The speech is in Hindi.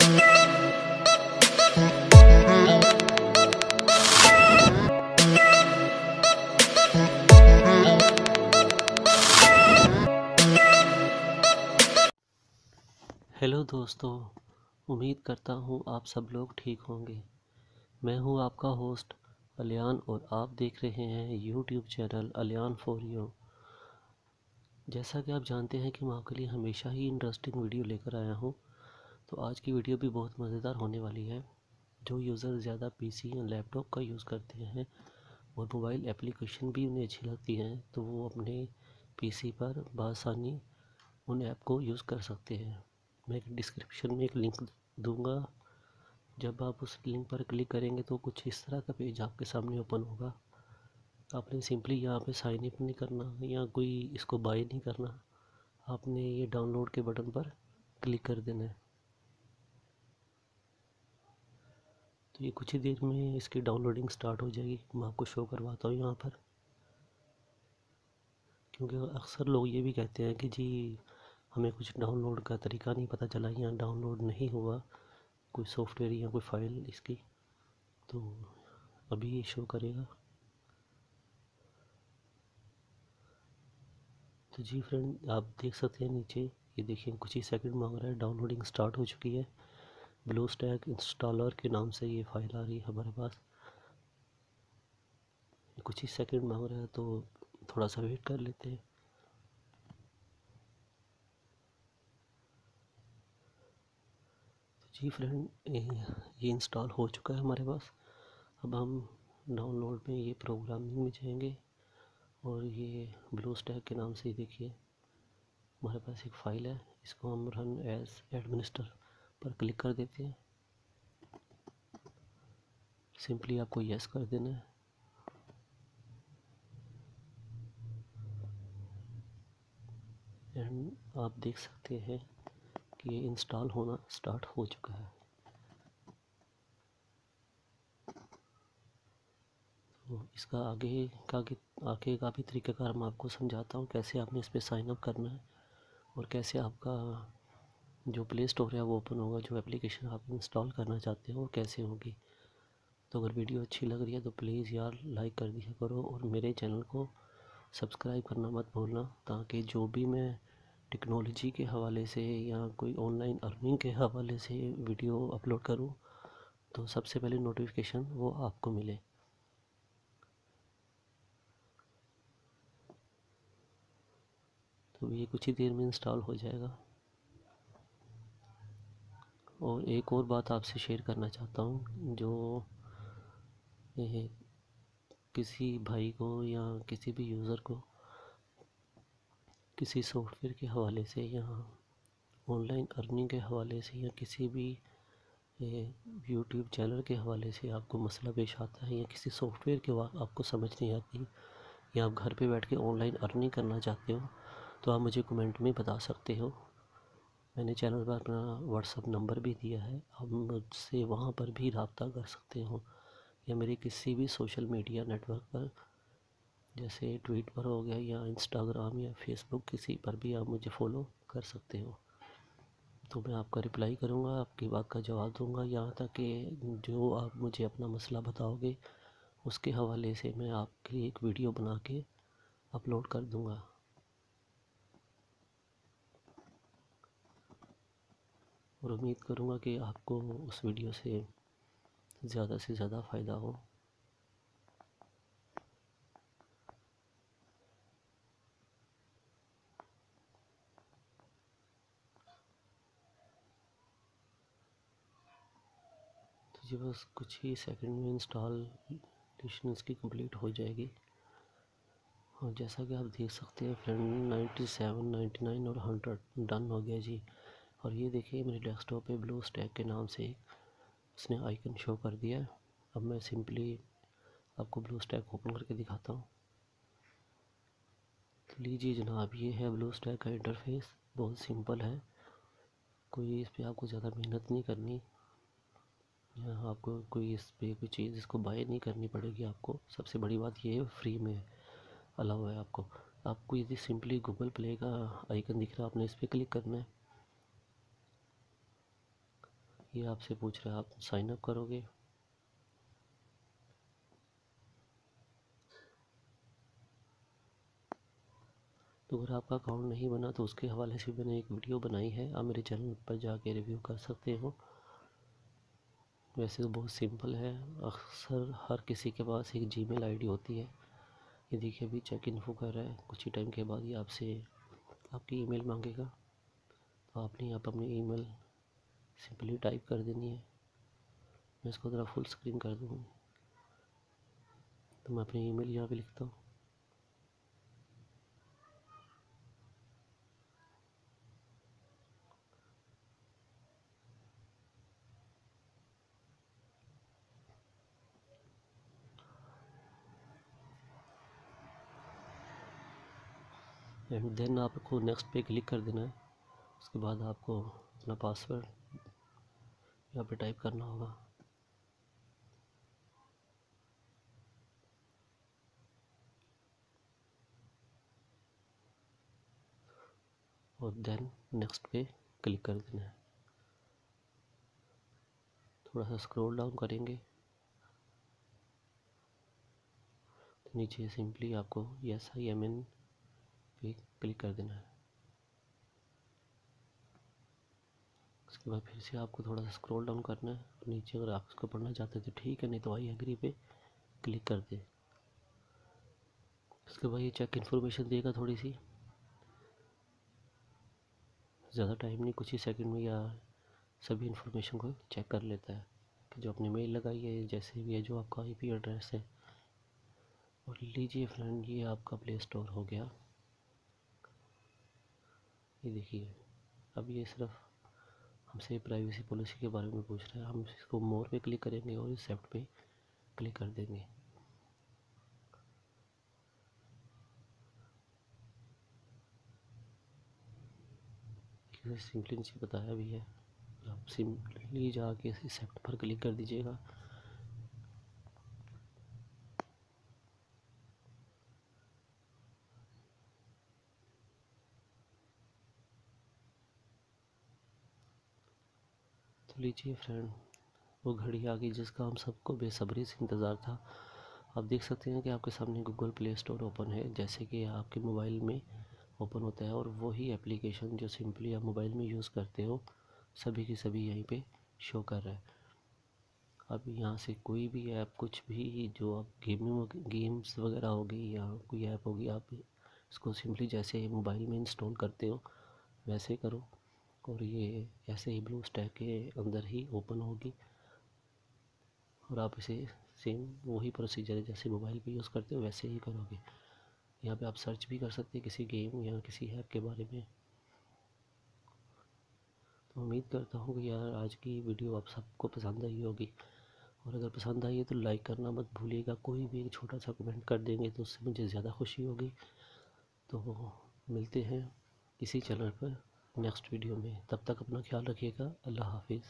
हेलो दोस्तों, उम्मीद करता हूँ आप सब लोग ठीक होंगे। मैं हूँ आपका होस्ट अलियान और आप देख रहे हैं यूट्यूब चैनल अलियान फॉर यू। जैसा कि आप जानते हैं कि मैं आपके लिए हमेशा ही इंटरेस्टिंग वीडियो लेकर आया हूँ, तो आज की वीडियो भी बहुत मज़ेदार होने वाली है। जो यूज़र ज़्यादा पीसी या लैपटॉप का यूज़ करते हैं और मोबाइल एप्लीकेशन भी उन्हें अच्छी लगती हैं, तो वो अपने पीसी पर बआसानी उन ऐप को यूज़ कर सकते हैं। मैं एक डिस्क्रिप्शन में एक लिंक दूंगा। जब आप उस लिंक पर क्लिक करेंगे तो कुछ इस तरह का पेज आपके सामने ओपन होगा। आपने सिंपली यहाँ पे साइन अप नहीं करना या कोई इसको बाय नहीं करना, आपने ये डाउनलोड के बटन पर क्लिक कर देना है। तो ये कुछ ही देर में इसकी डाउनलोडिंग स्टार्ट हो जाएगी। मैं आपको शो करवाता हूँ यहाँ पर, क्योंकि अक्सर लोग ये भी कहते हैं कि जी हमें कुछ डाउनलोड का तरीका नहीं पता चला या डाउनलोड नहीं हुआ कोई सॉफ्टवेयर या कोई फ़ाइल इसकी। तो अभी ये शो करेगा। तो जी फ्रेंड, आप देख सकते हैं नीचे, ये देखिए कुछ ही सेकंड मांग रहा है। डाउनलोडिंग स्टार्ट हो चुकी है। ब्लूस्टैक इंस्टॉलर के नाम से ये फाइल आ रही है हमारे पास। कुछ ही सेकंड मांग रहा है, तो थोड़ा सा वेट कर लेते हैं। तो जी फ्रेंड, ये इंस्टॉल हो चुका है हमारे पास। अब हम डाउनलोड में ये प्रोग्रामिंग में जाएंगे और ये ब्लूस्टैक के नाम से देखिए हमारे पास एक फ़ाइल है। इसको हम रन एज एडमिनिस्टर पर क्लिक कर देते हैं। सिंपली आपको यस कर देना है। एंड आप देख सकते हैं कि ये इंस्टॉल होना स्टार्ट हो चुका है। तो इसका आगे का भी तरीक़ाकार मैं आपको समझाता हूँ, कैसे आपने इस पर साइन अप करना है और कैसे आपका जो प्ले स्टोर है वो ओपन होगा, जो एप्लीकेशन आप इंस्टॉल करना चाहते हो वो कैसे होगी। तो अगर वीडियो अच्छी लग रही है तो प्लीज़ यार लाइक कर दिया करो और मेरे चैनल को सब्सक्राइब करना मत भूलना, ताकि जो भी मैं टेक्नोलॉजी के हवाले से या कोई ऑनलाइन अर्निंग के हवाले से वीडियो अपलोड करूं तो सबसे पहले नोटिफिकेशन वो आपको मिले। तो ये कुछ ही देर में इंस्टॉल हो जाएगा। और एक और बात आपसे शेयर करना चाहता हूँ, जो ये किसी भाई को या किसी भी यूज़र को किसी सॉफ्टवेयर के हवाले से या ऑनलाइन अर्निंग के हवाले से या किसी भी यूट्यूब चैनल के हवाले से आपको मसला पेश आता है या किसी सॉफ्टवेयर के बाद आपको समझ नहीं आती या आप घर पे बैठ के ऑनलाइन अर्निंग करना चाहते हो, तो आप मुझे कमेंट में बता सकते हो। मैंने चैनल पर अपना व्हाट्सअप नंबर भी दिया है, आप मुझसे वहाँ पर भी रब्ता कर सकते हो या मेरे किसी भी सोशल मीडिया नेटवर्क पर, जैसे ट्वीट पर हो गया या इंस्टाग्राम या फेसबुक, किसी पर भी आप मुझे फॉलो कर सकते हो। तो मैं आपका रिप्लाई करूँगा, आपकी बात का जवाब दूँगा, यहाँ तक कि जो आप मुझे अपना मसला बताओगे उसके हवाले से मैं आपके लिए एक वीडियो बना के अपलोड कर दूँगा। और उम्मीद करूँगा कि आपको उस वीडियो से ज़्यादा फ़ायदा हो। तो जी बस कुछ ही सेकंड में इंस्टॉलेशन इसकी कंप्लीट हो जाएगी। और जैसा कि आप देख सकते हैं फ्रेंड, 97, 99 और 100 डन हो गया जी। और ये देखिए मेरे डेस्कटॉप पे ब्लूस्टैक के नाम से इसने आइकन शो कर दिया है। अब मैं सिंपली आपको ब्लूस्टैक ओपन करके दिखाता हूँ। तो लीजिए जनाब, ये है ब्लूस्टैक का इंटरफेस। बहुत सिंपल है, कोई इस पर आपको ज़्यादा मेहनत नहीं करनी या आपको कोई इस पर कोई चीज़ इसको बाय नहीं करनी पड़ेगी। आपको सबसे बड़ी बात ये है, फ्री में अलाउ है आपको यदि सिंपली गूगल प्ले का आइकन दिख रहा है, आपने इस पर क्लिक करना है। ये आपसे पूछ रहा है आप साइन अप करोगे। तो अगर आपका अकाउंट नहीं बना तो उसके हवाले से मैंने एक वीडियो बनाई है, आप मेरे चैनल पर जाके रिव्यू कर सकते हो। वैसे तो बहुत सिंपल है, अक्सर हर किसी के पास एक जीमेल आईडी होती है। ये देखिए अभी चेक इन्फो कर रहा है, कुछ ही टाइम के बाद ये आपसे आपकी ईमेल मांगेगा। तो आपने यहाँ पर अपनी ईमेल सिंपली टाइप कर देनी है। मैं इसको ज़रा फुल स्क्रीन कर दूँ तो मैं अपनी ईमेल यहाँ पे लिखता हूँ। एंड देन आपको नेक्स्ट पे क्लिक कर देना है। उसके बाद आपको अपना पासवर्ड यहाँ पे टाइप करना होगा। और देन नेक्स्ट पे क्लिक कर देना है। थोड़ा सा स्क्रॉल डाउन करेंगे तो नीचे सिंपली आपको SIMN पे क्लिक कर देना है। उसके बाद फिर से आपको थोड़ा सा स्क्रॉल डाउन करना है। नीचे अगर आप उसको पढ़ना चाहते हैं तो ठीक है, नहीं तो आई एग्री पे क्लिक कर दें। उसके बाद ये चेक इन्फॉर्मेशन देगा थोड़ी सी, ज़्यादा टाइम नहीं, कुछ ही सेकंड में या सभी इन्फॉर्मेशन को चेक कर लेता है कि जो आपने मेल लगाई है, जैसे भी है, जो आपका IP एड्रेस है। और लीजिए फ्रेंड, ये आपका प्ले स्टोर हो गया। ये देखिए अब ये सिर्फ हमसे प्राइवेसी पॉलिसी के बारे में पूछ रहा है। हम इसको मोर पे क्लिक करेंगे और एक्सेप्ट पे क्लिक कर देंगे। सिंपली नीचे बताया भी है, आप सिंपली जाके एक्सेप्ट पर क्लिक कर दीजिएगा। तो लीजिए फ्रेंड, वो घड़ी आ गई जिसका हम सबको बेसब्री से इंतज़ार था। आप देख सकते हैं कि आपके सामने गूगल प्ले स्टोर ओपन है, जैसे कि आपके मोबाइल में ओपन होता है। और वही एप्लीकेशन जो सिंपली आप मोबाइल में यूज़ करते हो, सभी की सभी यहीं पे शो कर रहा है। अब यहाँ से कोई भी ऐप, कुछ भी जो आप गेम्स वगैरह होगी या कोई ऐप होगी, आप इसको सिंपली जैसे मोबाइल में इंस्टॉल करते हो वैसे करो और ये ऐसे ही ब्लू स्टैक के अंदर ही ओपन होगी। और आप इसे सेम वही प्रोसीजर है जैसे मोबाइल पे यूज़ करते हो वैसे ही करोगे। यहाँ पे आप सर्च भी कर सकते हैं किसी गेम या किसी ऐप के बारे में। तो उम्मीद करता हूँ कि यार आज की वीडियो आप सबको पसंद आई होगी। और अगर पसंद आई है तो लाइक करना मत भूलिएगा। कोई भी एक छोटा सा कमेंट कर देंगे तो उससे मुझे ज़्यादा खुशी होगी। तो मिलते हैं इसी चैनल पर नेक्स्ट वीडियो में। तब तक अपना ख्याल रखिएगा। अल्लाह हाफिज़।